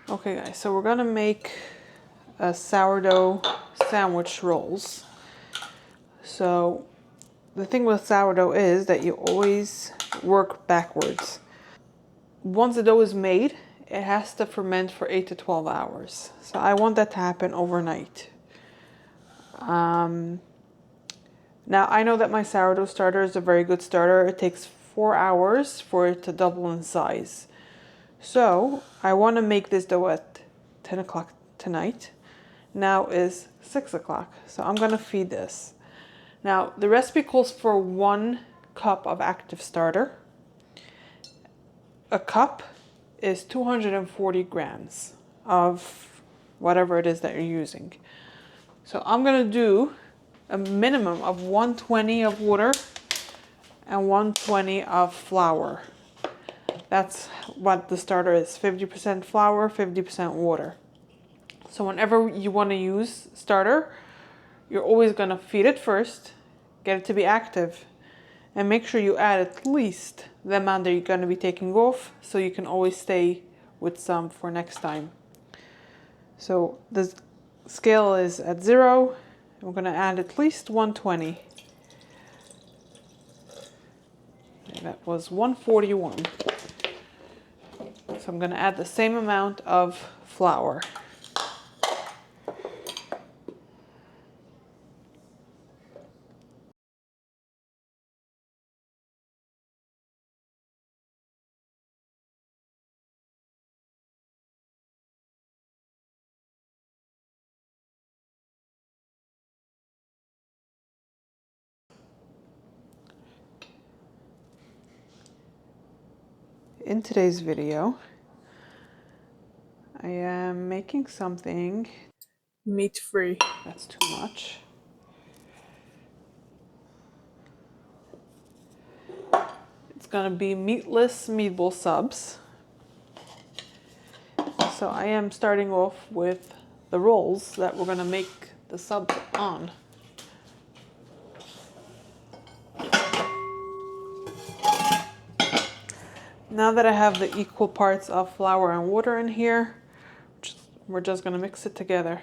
Okay guys, so we're gonna make a sourdough sandwich rolls. So the thing with sourdough is that you always work backwards. Once the dough is made, it has to ferment for 8 to 12 hours. So I want that to happen overnight. Now I know that my sourdough starter is a very good starter. It takes 4 hours for it to double in size. So I want to make this dough at 10 o'clock tonight. Now is 6 o'clock, so I'm gonna feed this. Now the recipe calls for 1 cup of active starter. A cup is 240 grams of whatever it is that you're using. So I'm gonna do a minimum of 120 of water and 120 of flour. That's what the starter is, 50% flour, 50% water. So whenever you want to use starter, you're always going to feed it first, get it to be active, and make sure you add at least the amount that you're going to be taking off so you can always stay with some for next time. So the scale is at 0. We're going to add at least 120. And that was 141. So I'm going to add the same amount of flour. In today's video, I am making something meat-free. That's too much. It's gonna be meatless meatball subs. So I am starting off with the rolls that we're gonna make the subs on. Now that I have the equal parts of flour and water in here, we're just gonna mix it together.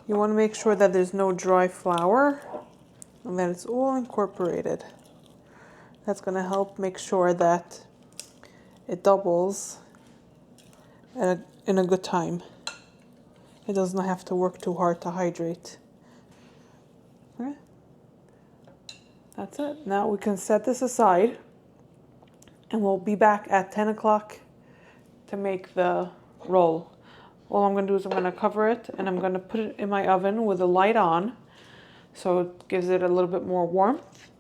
You want to make sure that there's no dry flour and that it's all incorporated. That's going to help make sure that it doubles in a good time. It doesn't have to work too hard to hydrate. Okay. That's it. Now we can set this aside and we'll be back at 10 o'clock to make the roll. All I'm going to do is I'm going to cover it and I'm going to put it in my oven with the light on so it gives it a little bit more warmth.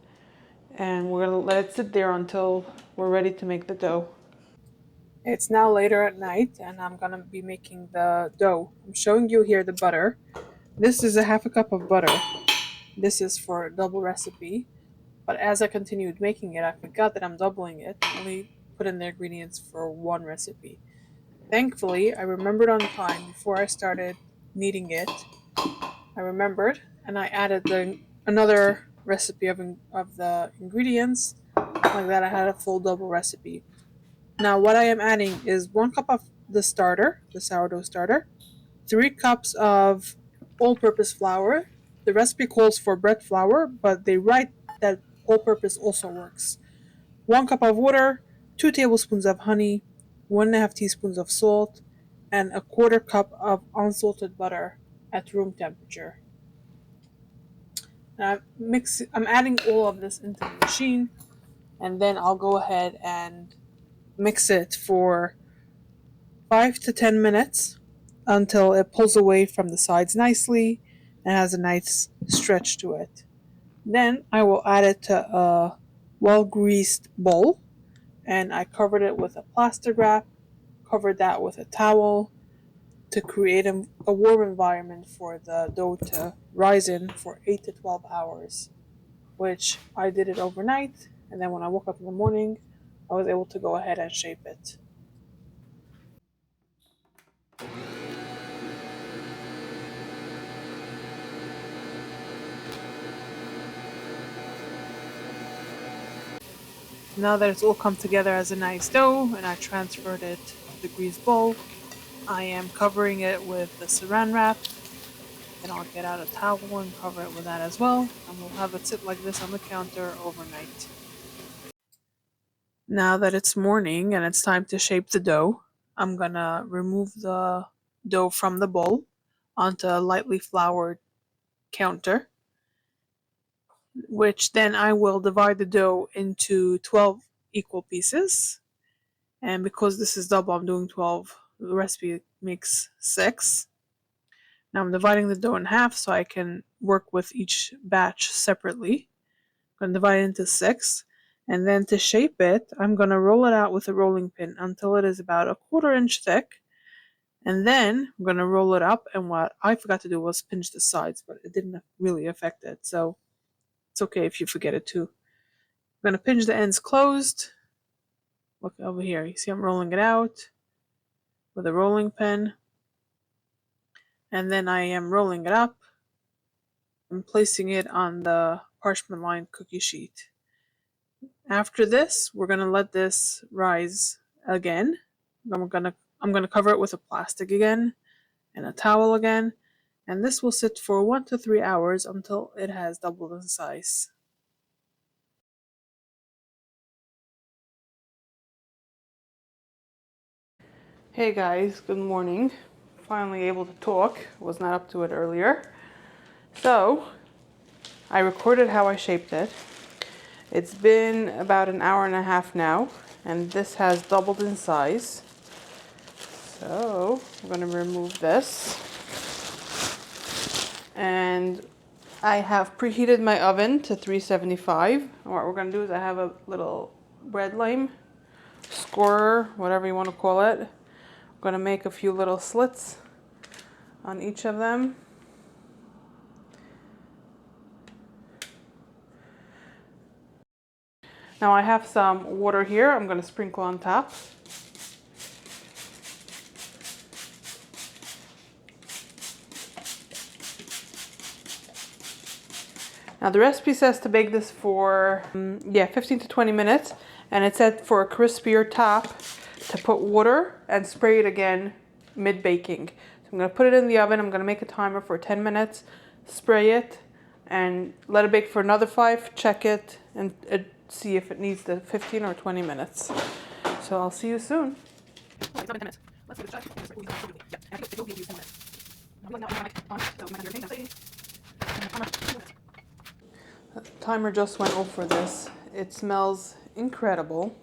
And we're going to let it sit there until we're ready to make the dough. It's now later at night and I'm going to be making the dough. I'm showing you here the butter. This is a half a cup of butter. This is for a double recipe. But as I continued making it, I forgot that I'm doubling it. I only put in the ingredients for 1 recipe. Thankfully, I remembered on time before I started kneading it. I remembered and I added another recipe of the ingredients. Like that, I had a full double recipe. Now what I am adding is 1 cup of the starter, the sourdough starter, 3 cups of all-purpose flour. The recipe calls for bread flour, but they write that all-purpose also works. 1 cup of water, 2 tablespoons of honey, 1.5 teaspoons of salt, and a 1/4 cup of unsalted butter at room temperature. Now I'm adding all of this into the machine, and then I'll go ahead and mix it for 5 to 10 minutes until it pulls away from the sides nicely and has a nice stretch to it. Then I will add it to a well-greased bowl, and I covered it with a plastic wrap, covered that with a towel to create a warm environment for the dough to rise in for 8 to 12 hours, which I did it overnight, and then when I woke up in the morning, I was able to go ahead and shape it. Now that it's all come together as a nice dough and I transferred it to the greased bowl, I am covering it with the saran wrap. And I'll get out a towel and cover it with that as well. And we'll have it sit like this on the counter overnight. Now that it's morning and it's time to shape the dough, I'm gonna remove the dough from the bowl onto a lightly floured counter, which then I will divide the dough into 12 equal pieces. And because this is double, I'm doing 12. The recipe makes 6. Now I'm dividing the dough in half so I can work with each batch separately. I'm going to divide it into 6. And then to shape it, I'm going to roll it out with a rolling pin until it is about a 1/4 inch thick. And then I'm going to roll it up. And what I forgot to do was pinch the sides, but it didn't really affect it. So it's okay if you forget it too. I'm going to pinch the ends closed. Look over here. You see I'm rolling it out with a rolling pin. And then I am rolling it up and placing it on the parchment lined cookie sheet. After this, we're gonna let this rise again. I'm gonna cover it with a plastic again and a towel again, and this will sit for 1 to 3 hours until it has doubled in size. Hey guys, good morning. Finally able to talk. Was not up to it earlier. So, I recorded how I shaped it. It's been about an hour and a half now, and this has doubled in size. So, I'm going to remove this. And I have preheated my oven to 375. And what we're going to do is I have a little bread lime, scorer, whatever you want to call it. I'm going to make a few little slits on each of them. Now I have some water here I'm going to sprinkle on top. Now the recipe says to bake this for 15 to 20 minutes, and it said for a crispier top to put water and spray it again mid-baking. So I'm going to put it in the oven. I'm going to make a timer for 10 minutes, spray it, and let it bake for another 5, check it, and see if it needs the 15 or 20 minutes. So I'll see you soon. Oh, it's not been 10 minutes. Let's give it a try. Yeah, it will be 10 minutes. The timer just went off for this. It smells incredible.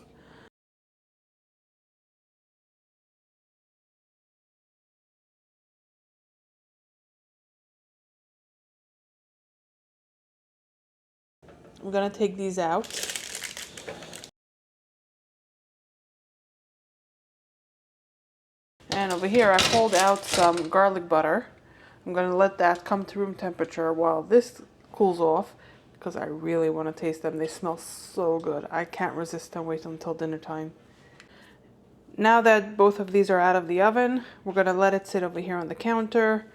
I'm gonna take these out. And over here I pulled out some garlic butter. I'm gonna let that come to room temperature while this cools off because I really want to taste them. They smell so good. I can't resist and wait until dinner time. Now that both of these are out of the oven, we're gonna let it sit over here on the counter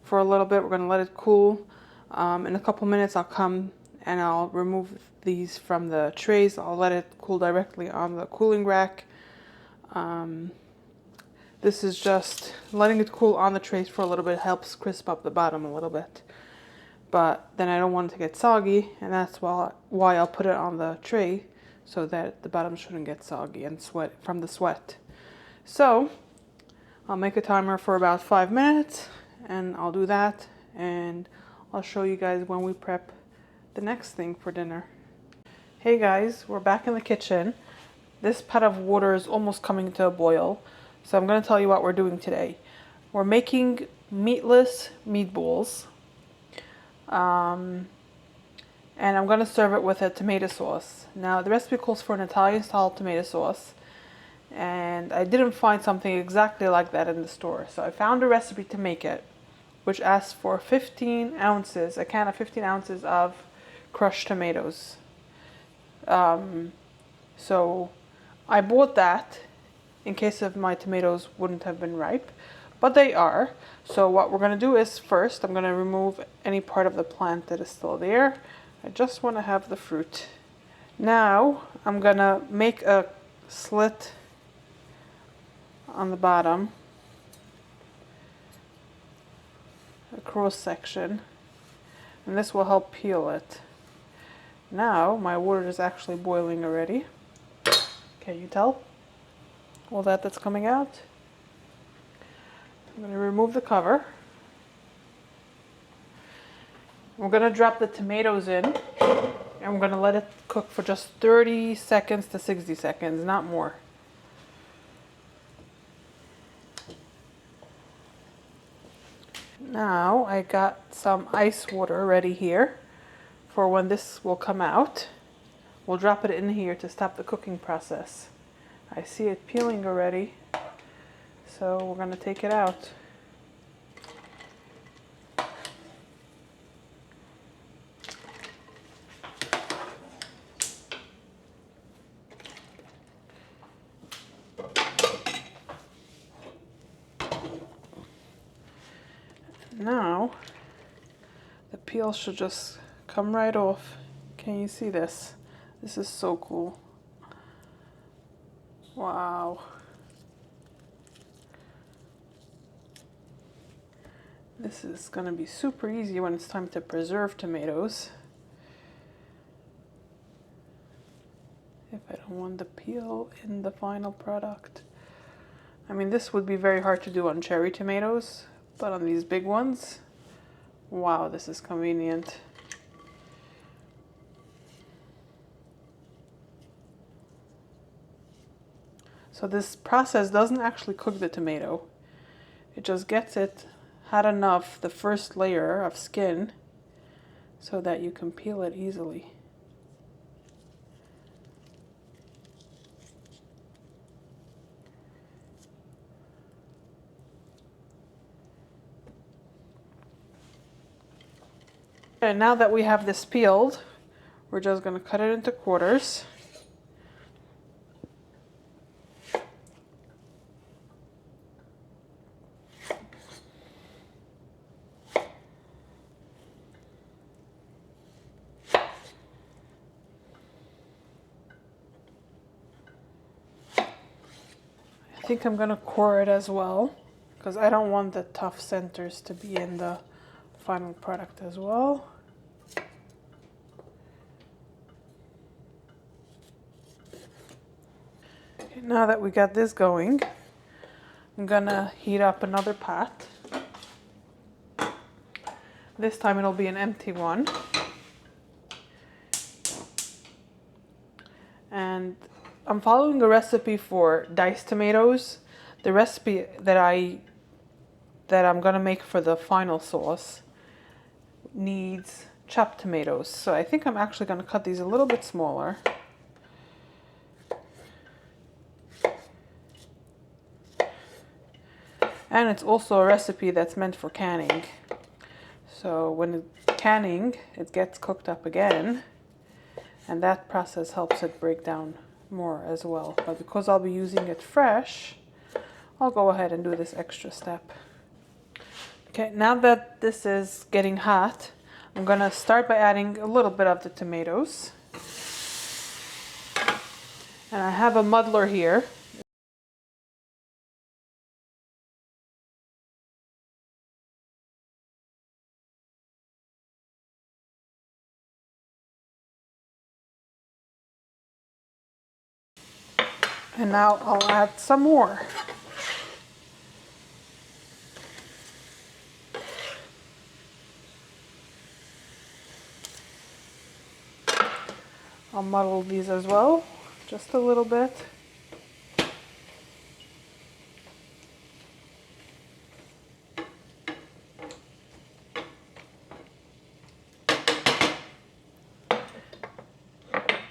for a little bit. We're gonna let it cool. In a couple minutes I'll come and I'll remove these from the trays. I'll let it cool directly on the cooling rack. This is just letting it cool on the trays for a little bit, helps crisp up the bottom a little bit. But then I don't want it to get soggy, and that's why I'll put it on the tray so that the bottom shouldn't get soggy and sweat from the sweat. So I'll make a timer for about 5 minutes and I'll do that, and I'll show you guys when we prep the next thing for dinner. Hey guys, we're back in the kitchen. This pot of water is almost coming to a boil, so I'm going to tell you what we're doing today. We're making meatless meatballs, and I'm going to serve it with a tomato sauce. Now the recipe calls for an Italian style tomato sauce, and I didn't find something exactly like that in the store, so I found a recipe to make it, which asks for 15 ounces, a can of 15 ounces of crushed tomatoes. So I bought that in case of my tomatoes wouldn't have been ripe, but they are. So what we're going to do is first I'm going to remove any part of the plant that is still there. I just want to have the fruit. Now I'm going to make a slit on the bottom, a cross section, and this will help peel it. Now my water is actually boiling already. Can you tell all that's coming out? I'm going to remove the cover. We're going to drop the tomatoes in, and we're going to let it cook for just 30 seconds to 60 seconds, not more. Now I got some ice water ready here for when this will come out. We'll drop it in here to stop the cooking process. I see it peeling already, so we're going to take it out. Now the peel should just come right off. Can you see this? This is so cool. Wow. This is going to be super easy when it's time to preserve tomatoes. If I don't want the peel in the final product. I mean, this would be very hard to do on cherry tomatoes, but on these big ones, wow, this is convenient. So this process doesn't actually cook the tomato. It just gets it hot enough, the first layer of skin, so that you can peel it easily. And now that we have this peeled, we're just going to cut it into quarters. I think I'm going to core it as well, because I don't want the tough centers to be in the final product as well. Okay, now that we got this going, I'm gonna heat up another pot. This time it'll be an empty one. And I'm following a recipe for diced tomatoes. The recipe that I'm gonna make for the final sauce needs chopped tomatoes. So I think I'm actually gonna cut these a little bit smaller. And it's also a recipe that's meant for canning. So when it's canning, it gets cooked up again, and that process helps it break down more as well. But because I'll be using it fresh, I'll go ahead and do this extra step. Okay, now that this is getting hot, I'm gonna start by adding a little bit of the tomatoes. And I have a muddler here. And now I'll add some more. I'll muddle these as well, just a little bit.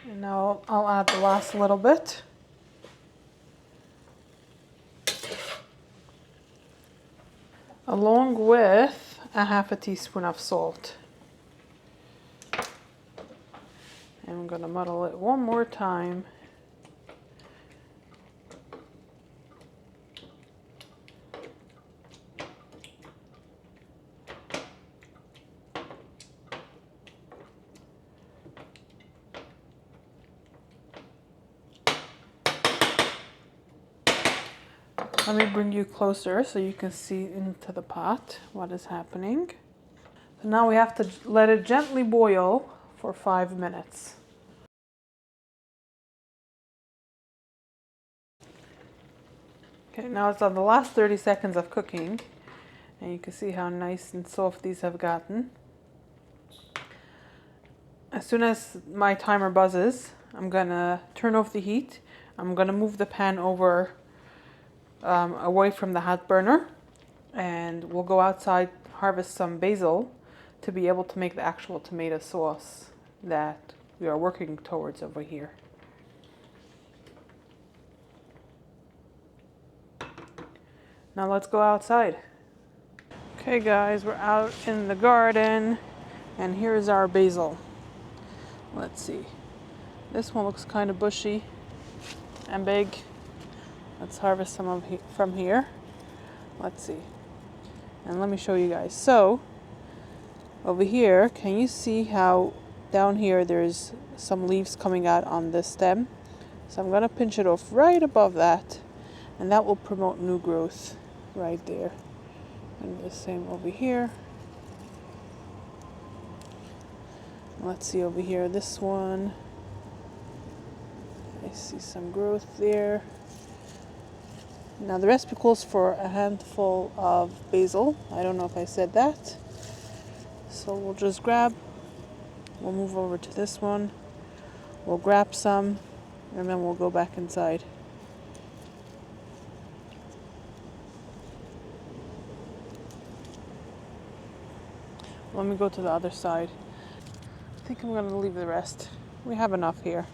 And now I'll add the last little bit. Along with a half a teaspoon of salt. And I'm going to muddle it one more time. Let me bring you closer so you can see into the pot what is happening. So now we have to let it gently boil for 5 minutes. Okay, now it's on the last 30 seconds of cooking, and you can see how nice and soft these have gotten. As soon as my timer buzzes, I'm gonna turn off the heat. I'm gonna move the pan over away from the hot burner, and we'll go outside, harvest some basil to be able to make the actual tomato sauce that we are working towards over here. Now let's go outside. Okay guys, we're out in the garden, and here's our basil. Let's see. This one looks kind of bushy and big. Let's harvest some from here. Let's see. And let me show you guys. So, over here, can you see how down here there's some leaves coming out on this stem? So I'm gonna pinch it off right above that, and that will promote new growth right there. And the same over here. Let's see over here, this one. I see some growth there. Now the recipe calls for a handful of basil. I don't know if I said that. So we'll just we'll move over to this one. We'll grab some, and then we'll go back inside. Let me go to the other side. I think I'm gonna leave the rest. We have enough here,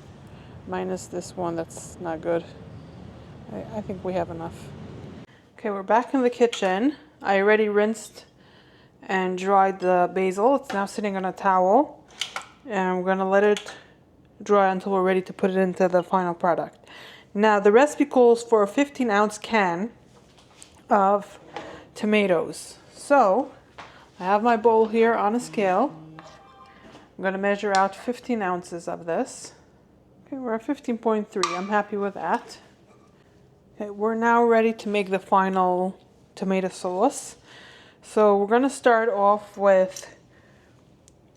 minus this one that's not good. I think we have enough. Okay, we're back in the kitchen. I already rinsed and dried the basil. It's now sitting on a towel, and we're gonna let it dry until we're ready to put it into the final product. Now the recipe calls for a 15-ounce can of tomatoes. So I have my bowl here on a scale. I'm gonna measure out 15 ounces of this. Okay, we're at 15.3. I'm happy with that. Okay, we're now ready to make the final tomato sauce. So we're gonna start off with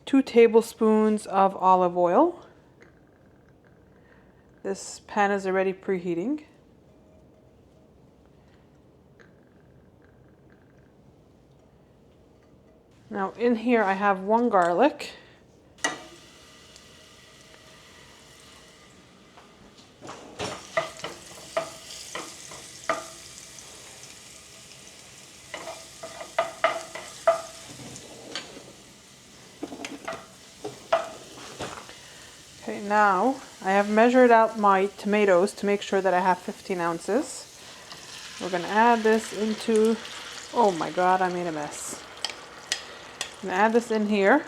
2 tablespoons of olive oil. This pan is already preheating. Now in here I have 1 garlic. Okay, now I have measured out my tomatoes to make sure that I have 15 ounces. We're gonna add this into, oh my God, I made a mess. I'm gonna add this in here.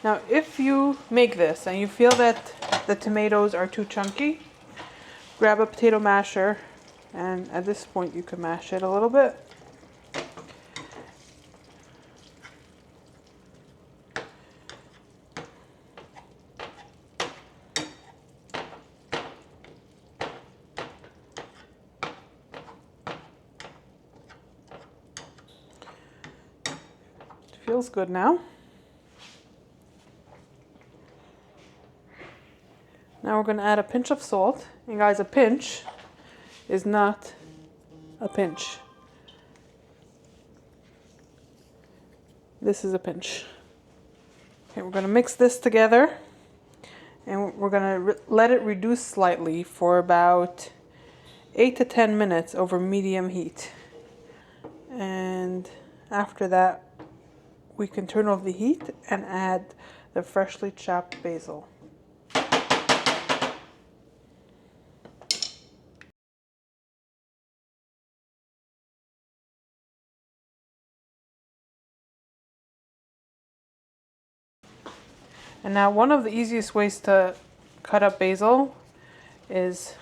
Now, if you make this and you feel that the tomatoes are too chunky, grab a potato masher, and at this point you can mash it a little bit. Feels good now. Now we're going to add a pinch of salt. And guys, a pinch is not a pinch. This is a pinch. Okay, we're going to mix this together, and we're going to let it reduce slightly for about 8 to 10 minutes over medium heat. And after that, we can turn off the heat and add the freshly chopped basil. And now one of the easiest ways to cut up basil is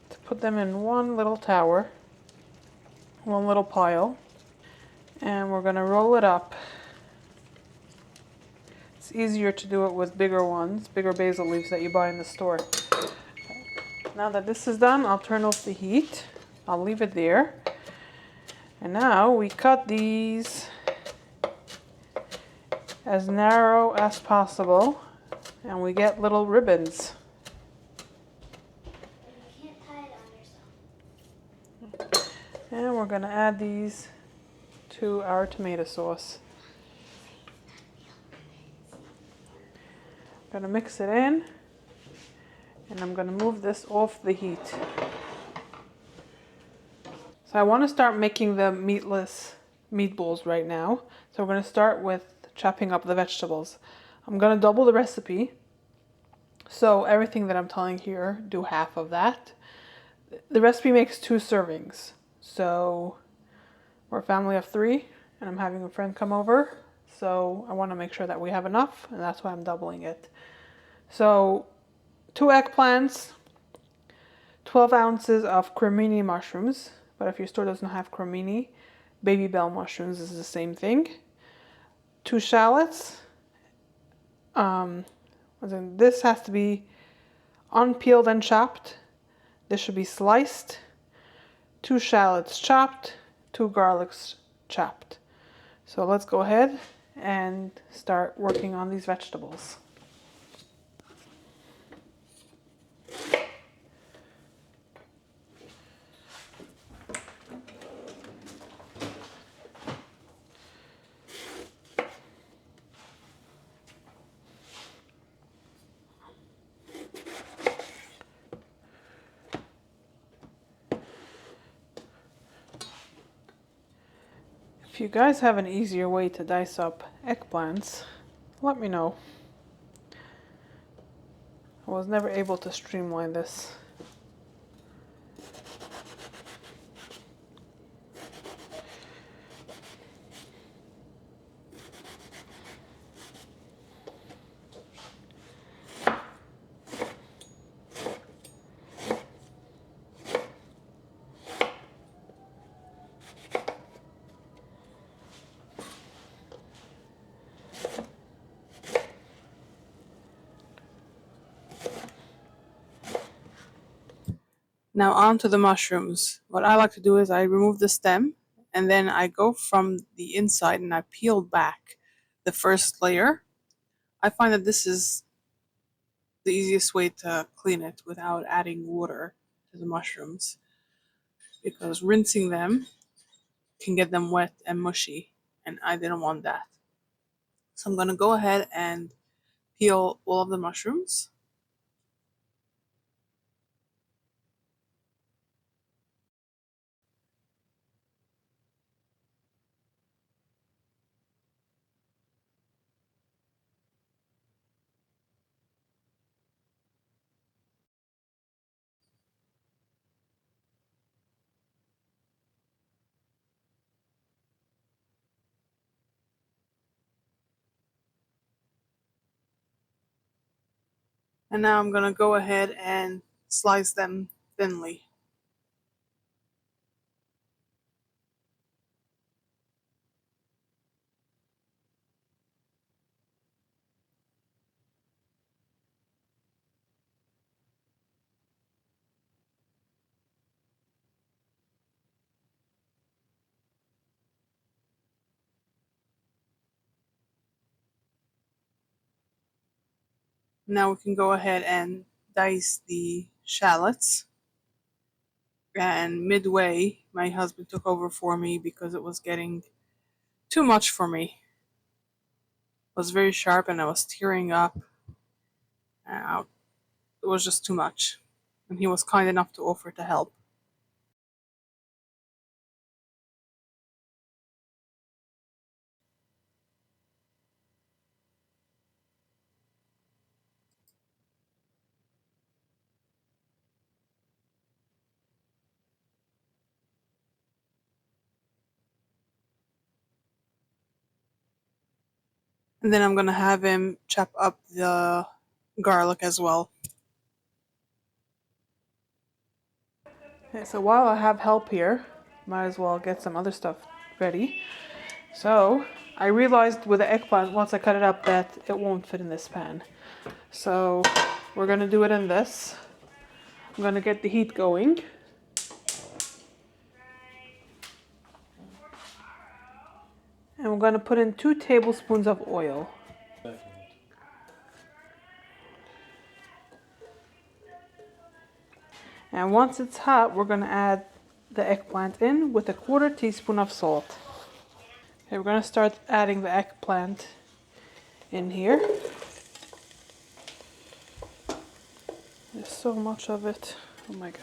to put them in one little tower, one little pile, and we're going to roll it up. It's easier to do it with bigger ones, bigger basil leaves that you buy in the store. Now that this is done, I'll turn off the heat. I'll leave it there. And now we cut these as narrow as possible, and we get little ribbons. You can't tie it on yourself. And we're gonna add these to our tomato sauce. I'm gonna mix it in, and I'm gonna move this off the heat. So I want to start making the meatless meatballs right now. So we're going to start with chopping up the vegetables. I'm going to double the recipe. So everything that I'm telling here, do half of that. The recipe makes 2 servings. So we're a family of 3, and I'm having a friend come over. So I want to make sure that we have enough, and that's why I'm doubling it. So 2 eggplants, 12 ounces of cremini mushrooms. But if your store doesn't have cremini, baby bell mushrooms is the same thing. 2 shallots. This has to be unpeeled and chopped. This should be sliced. 2 shallots chopped. 2 garlics chopped. So let's go ahead and start working on these vegetables. If you guys have an easier way to dice up eggplants, let me know. I was never able to streamline this. Now on to the mushrooms. What I like to do is I remove the stem, and then I go from the inside and I peel back the first layer. I find that this is the easiest way to clean it without adding water to the mushrooms, because rinsing them can get them wet and mushy, and I didn't want that. So I'm going to go ahead and peel all of the mushrooms. And now I'm going to go ahead and slice them thinly. Now we can go ahead and dice the shallots. And midway, my husband took over for me because it was getting too much for me. It was very sharp and I was tearing up. It was just too much. And he was kind enough to offer to help. And then I'm going to have him chop up the garlic as well. Okay, so while I have help here, might as well get some other stuff ready. So I realized with the eggplant, once I cut it up, that it won't fit in this pan. So we're going to do it in this. I'm going to get the heat going. And we're going to put in 2 tablespoons of oil. And once it's hot, we're going to add the eggplant in with a 1/4 teaspoon of salt. Okay, we're going to start adding the eggplant in here. There's so much of it. Oh my god.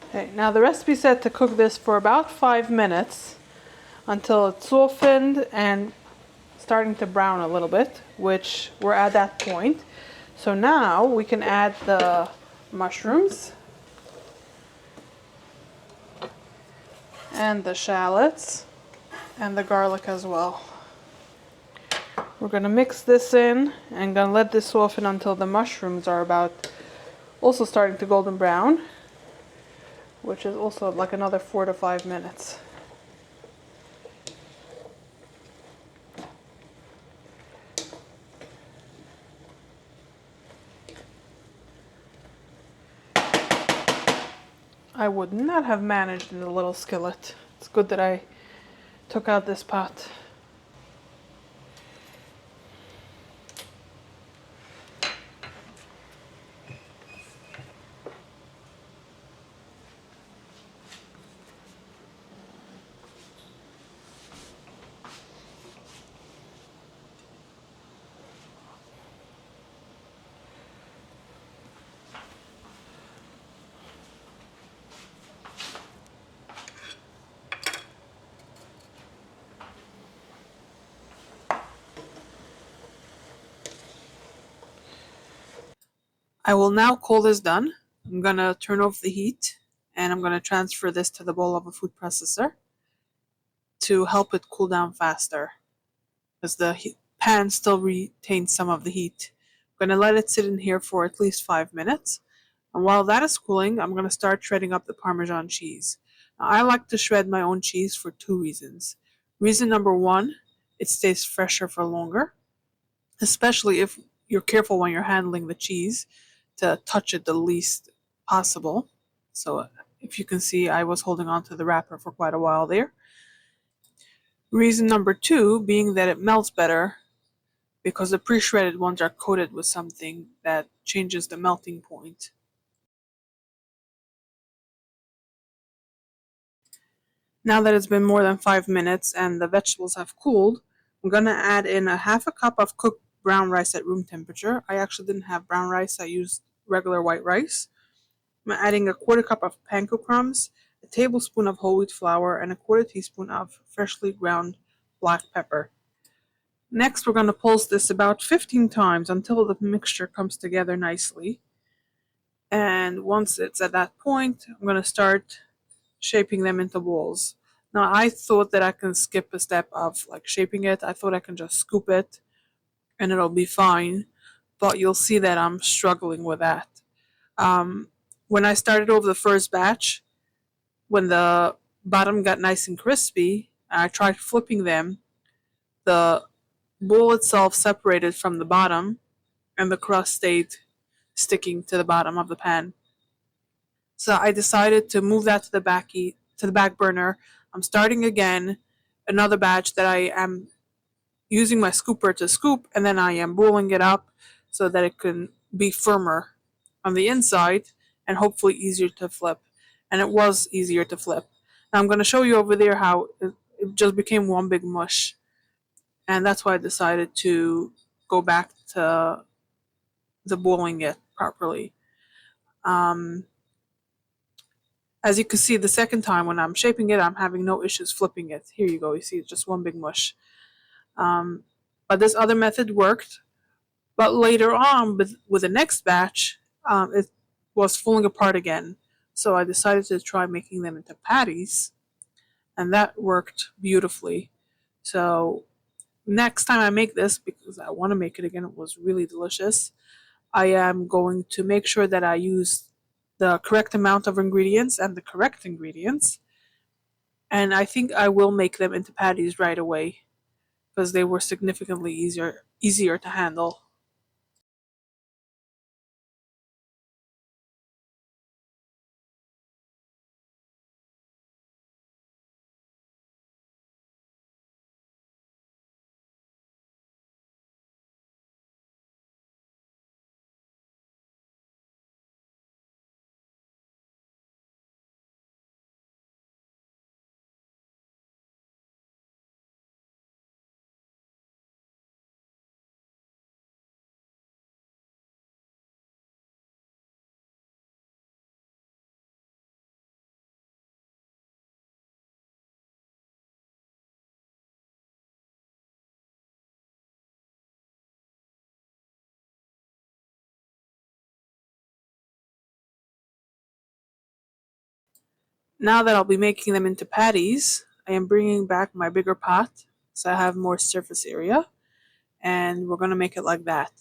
Okay, now the recipe said to cook this for about 5 minutes until it's softened and starting to brown a little bit, which we're at that point. So now we can add the mushrooms and the shallots and the garlic as well. We're gonna mix this in and gonna let this soften until the mushrooms are about also starting to golden brown, which is also like another 4 to 5 minutes. I would not have managed in the little skillet. It's good that I took out this pot. I will now call this done. I'm gonna turn off the heat and I'm gonna transfer this to the bowl of a food processor to help it cool down faster, because the pan still retains some of the heat. I'm gonna let it sit in here for at least 5 minutes. And while that is cooling, I'm gonna start shredding up the Parmesan cheese. Now, I like to shred my own cheese for 2 reasons. Reason number 1, it stays fresher for longer, especially if you're careful when you're handling the cheese to touch it the least possible. So if you can see, I was holding on to the wrapper for quite a while there. Reason number 2 being that it melts better because the pre-shredded ones are coated with something that changes the melting point. Now that it's been more than 5 minutes and the vegetables have cooled, I'm going to add in a 1/2 cup of cooked brown rice at room temperature. I actually didn't have brown rice, I used regular white rice. I'm adding a 1/4 cup of panko crumbs, a tablespoon of whole wheat flour, and a 1/4 teaspoon of freshly ground black pepper. Next, we're going to pulse this about 15 times until the mixture comes together nicely. And once it's at that point, I'm going to start shaping them into balls. Now, I thought that I can skip a step of like shaping it. I thought I can just scoop it and it'll be fine. But you'll see that I'm struggling with that. When I started over the first batch, when the bottom got nice and crispy, I tried flipping them. The bowl itself separated from the bottom, and the crust stayed sticking to the bottom of the pan. So I decided to move that to the back burner. I'm starting again another batch that I am using my scooper to scoop, and then I am boiling it up so that it can be firmer on the inside and hopefully easier to flip. And it was easier to flip. Now I'm going to show you over there how it just became one big mush. And that's why I decided to go back to the boiling it properly. As you can see, the second time when I'm shaping it, I'm having no issues flipping it. Here you go. You see, it's just one big mush. But this other method worked. But later on, with the next batch, it was falling apart again. So I decided to try making them into patties, and that worked beautifully. So Next time I make this, because I want to make it again, it was really delicious, I am going to make sure that I use the correct amount of ingredients and the correct ingredients. And I think I will make them into patties right away because they were significantly easier to handle. Now that I'll be making them into patties, I am bringing back my bigger pot so I have more surface area, and we're going to make it like that.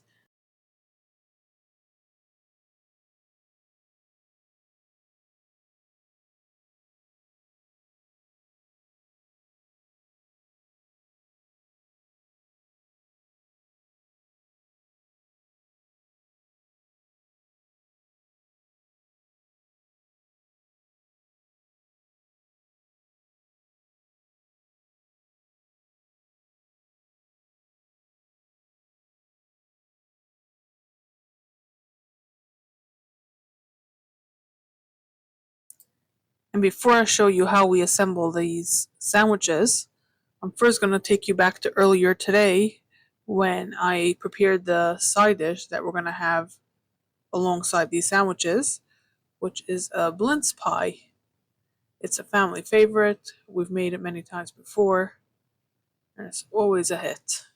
And before I show you how we assemble these sandwiches, I'm first going to take you back to earlier today when I prepared the side dish that we're going to have alongside these sandwiches, which is a Blintz Pie. It's a family favorite. We've made it many times before, and it's always a hit.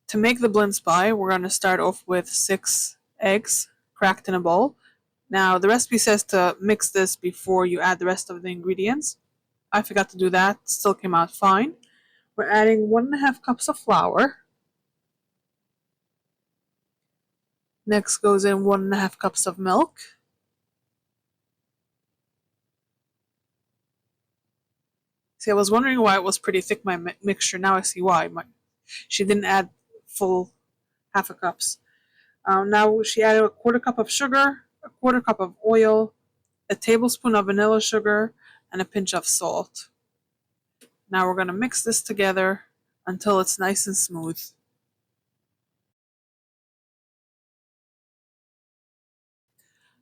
To make the Blintz Pie, we're going to start off with 6 eggs cracked in a bowl. Now, the recipe says to mix this before you add the rest of the ingredients. I forgot to do that, still came out fine. We're adding 1.5 cups of flour. Next goes in 1.5 cups of milk. See, I was wondering why it was pretty thick, my mixture. Now I see why. She didn't add full half a cups. Now she added 1/4 cup of sugar, 1/4 cup of oil, a tablespoon of vanilla sugar, and a pinch of salt. Now we're going to mix this together until it's nice and smooth.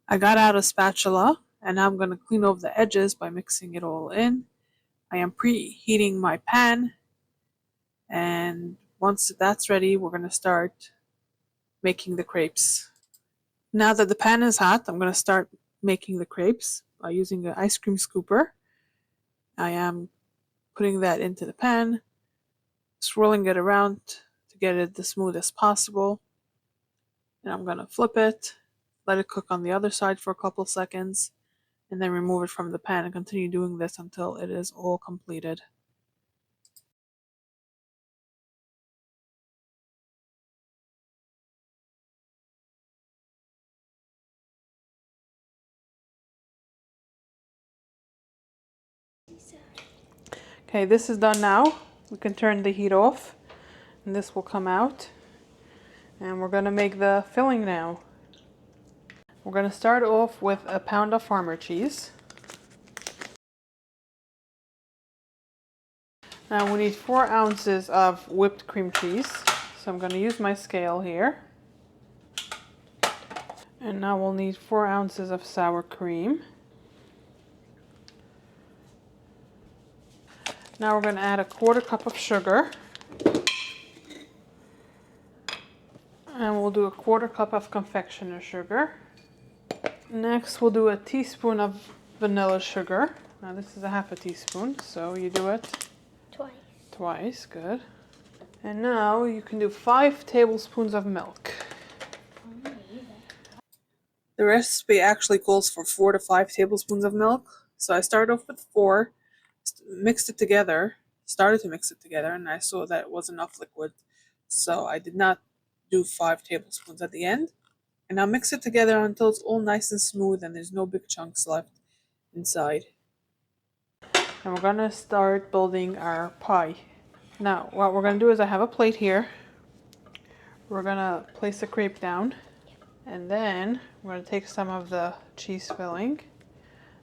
I got out a spatula, and now I'm going to clean off the edges by mixing it all in. I am preheating my pan, and once that's ready, we're going to start making the crepes. Now that the pan is hot, I'm going to start making the crepes by using an ice cream scooper. I am putting that into the pan, swirling it around to get it as smooth as possible. And I'm going to flip it, let it cook on the other side for a couple seconds, and then remove it from the pan and continue doing this until it is all completed. Okay, this is done now. We can turn the heat off and this will come out. And we're going to make the filling now. We're going to start off with a pound of farmer cheese. Now we need 4 ounces of whipped cream cheese. So I'm going to use my scale here. And now we'll need 4 ounces of sour cream. Now we're going to add a 1/4 cup of sugar. And we'll do a 1/4 cup of confectioner sugar. Next we'll do a teaspoon of vanilla sugar. Now this is a 1/2 teaspoon, so you do it twice, good. And now you can do 5 tablespoons of milk. The recipe actually calls for 4 to 5 tablespoons of milk, so I start off with 4 mixed it together, started to mix it together, and I saw that it was enough liquid. So I did not do 5 tablespoons at the end. And now mix it together until it's all nice and smooth and there's no big chunks left inside. And we're gonna start building our pie. Now, what we're gonna do is I have a plate here. We're gonna place the crepe down, and then we're gonna take some of the cheese filling.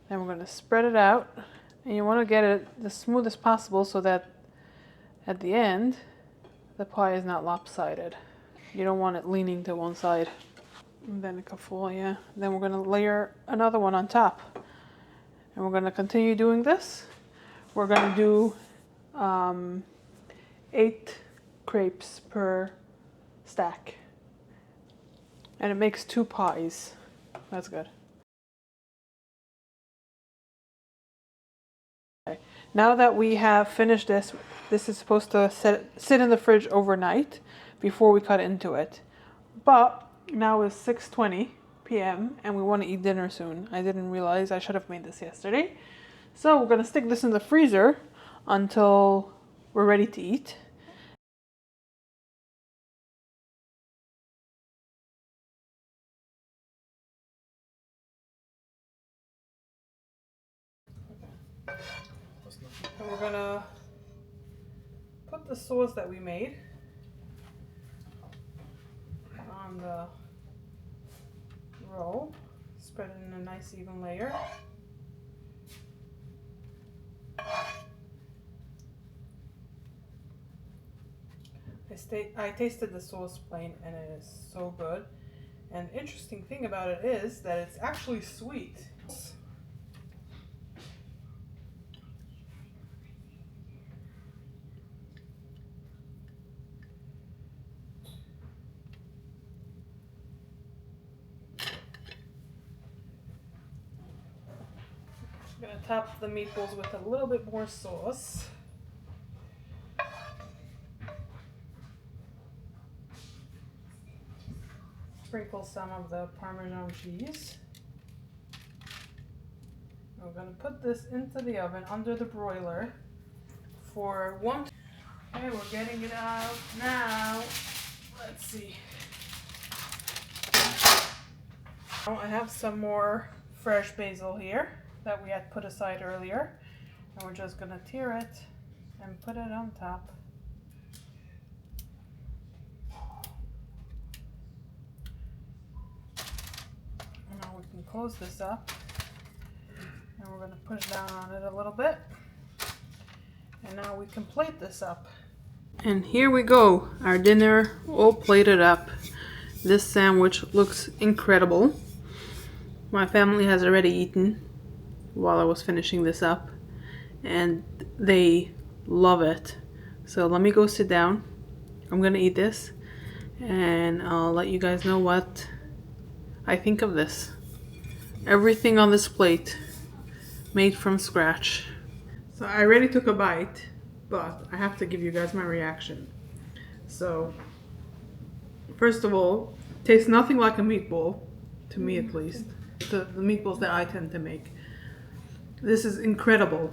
Then we're gonna spread it out, and you want to get it as smooth as possible so that at the end the pie is not lopsided. You don't want it leaning to one side. And then it can fall, yeah. Then we're gonna layer another one on top, and we're gonna continue doing this. We're gonna do 8 crepes per stack, and it makes 2 pies. That's good. Okay. Now that we have finished this, this is supposed to sit in the fridge overnight before we cut into it. But now it's 6:20 p.m. and we want to eat dinner soon. I didn't realize I should have made this yesterday. So we're gonna stick this in the freezer until we're ready to eat. And we're gonna put the sauce that we made on the roll, spread it in a nice even layer. I tasted the sauce plain and it is so good. And the interesting thing about it is that it's actually sweet. I'm gonna top the meatballs with a little bit more sauce. Sprinkle some of the Parmesan cheese. We're gonna put this into the oven under the broiler for 1. Okay, we're getting it out now. Let's see. Now I have some more fresh basil here that we had put aside earlier, and we're just gonna tear it and put it on top. And now we can close this up, and we're gonna push down on it a little bit, and now we can plate this up. And here we go, our dinner all plated up. This sandwich looks incredible. My family has already eaten while I was finishing this up, and they love it. So let me go sit down. I'm gonna eat this, and I'll let you guys know what I think of this. Everything on this plate made from scratch. So I already took a bite, but I have to give you guys my reaction. So first of all, tastes nothing like a meatball, to me at least. The meatballs that I tend to make. This is incredible.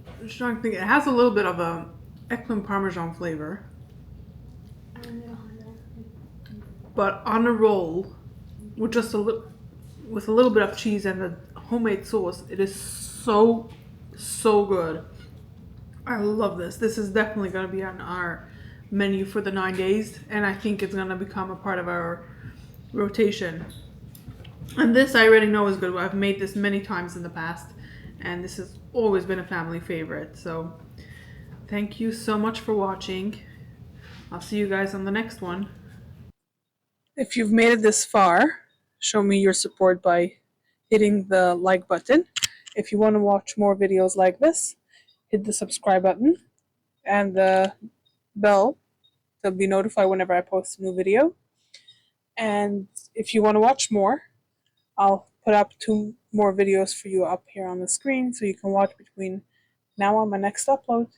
I'm just trying to think. It has a little bit of a eggplant Parmesan flavor, but on a roll with just a little bit of cheese and the homemade sauce, it is so good. I love this. This is definitely going to be on our menu for the 9 days, and I think it's going to become a part of our rotation. And this I already know is good. I've made this many times in the past, and this has always been a family favorite. So thank you so much for watching. I'll see you guys on the next one. If you've made it this far, show me your support by hitting the like button. If you want to watch more videos like this, hit the subscribe button and the bell to be notified whenever I post a new video. And if you want to watch more, I'll put up 2 more videos for you up here on the screen so you can watch between now and my next upload.